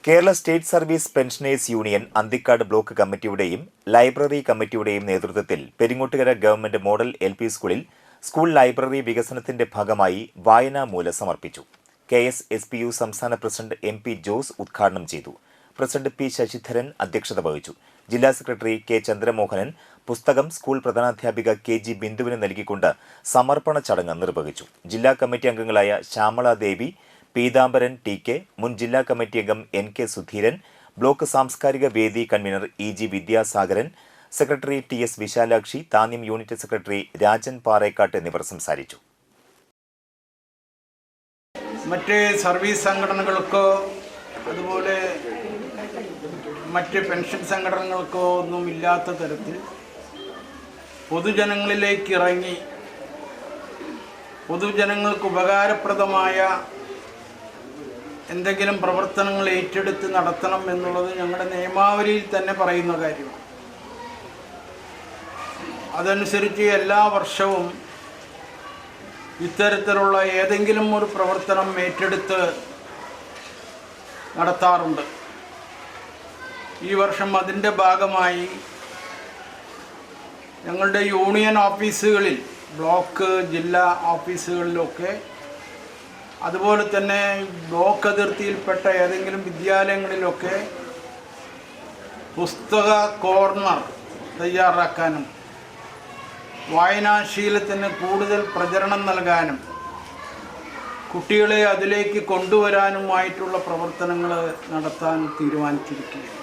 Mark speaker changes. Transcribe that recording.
Speaker 1: Kerala state service pensioners union Anthikad block കമ്മിറ്റിയുടെയും library കമ്മിറ്റിയുടെയും നേതൃത്വത്തിൽ പെരിങ്ങോട്ടുകര ഗവൺമെന്റ് മോഡൽ എൽ.പി. സ്കൂളിൽ സ്കൂൾ ലൈബ്രറി വികസനത്തിന്റെ ഭാഗമായി വായനാമൂല സമർപ്പിച്ചു. KSSPU സംസ്ഥാന പ്രസിഡന്റ് MP ജോസ് ഉദ്ഘാടനം ചെയ്തു. President P. ശശിധരൻ അധ്യക്ഷത വഹിച്ചു. ജില്ലാ സെക്രട്ടറി K. ചന്ദ്രമോഹനൻ പുസ്തകം സ്കൂൾ പ്രധാനാധ്യാപിക KG ബിന്ദുവിന് നൽകിക്കൊണ്ട് സമർപ്പണ ചടങ്ങ് നിർവഹിച്ചു. ജില്ലാ കമ്മിറ്റി അംഗങ്ങളായ ശ്യാമള ദേവി, പീതാംബരൻ TK, മുൻ ജില്ലാ കമ്മിറ്റി അംഗം NK സുധീരൻ, ബ്ലോക്ക് സാംസ്കാരിക വേദി convener EG Vidyasagaran, secretary TS Visalakshi, Thanyam unit secretary Rajan Parekkattu എന്നിവർ സംസാരിച്ചു.
Speaker 2: മറ്റ് സർവീസ് സംഘടനകൾക്കോ അതുപോലെ മറ്റ് പെൻഷൻ സംഘടനകൾക്കോ ഒന്നും ഇല്ലാത്ത തരത്തിൽ പൊതുജനങ്ങളിലേക്ക് ഇറങ്ങി പൊതുജനങ്ങൾക്ക് ഉപകാരപ്രദമായ എന്തെങ്കിലും പ്രവർത്തനങ്ങൾ ഏറ്റെടുത്ത് നടത്തണം എന്നുള്ളത് ഞങ്ങളുടെ നിയമാവലിയിൽ തന്നെ പറയുന്ന കാര്യമാണ്. അതനുസരിച്ച് എല്ലാ വർഷവും ഇത്തരത്തിലുള്ള ഏതെങ്കിലും ഒരു പ്രവർത്തനം ഏറ്റെടുത്ത് നടത്താറുണ്ട്. ഈ വർഷം അതിൻ്റെ ഭാഗമായി ഞങ്ങളുടെ യൂണിയൻ ഓഫീസുകളിൽ, ബ്ലോക്ക് ജില്ലാ ഓഫീസുകളിലൊക്കെ, അതുപോലെ തന്നെ ബ്ലോക്ക് അതിർത്തിയിൽപ്പെട്ട ഏതെങ്കിലും വിദ്യാലയങ്ങളിലൊക്കെ പുസ്തക കോർണർ തയ്യാറാക്കാനും വായനാശീലത്തിന് കൂടുതൽ പ്രചരണം നൽകാനും കുട്ടികളെ അതിലേക്ക് കൊണ്ടുവരാനുമായിട്ടുള്ള പ്രവർത്തനങ്ങൾ നടത്താൻ തീരുമാനിച്ചിരിക്കുകയാണ്.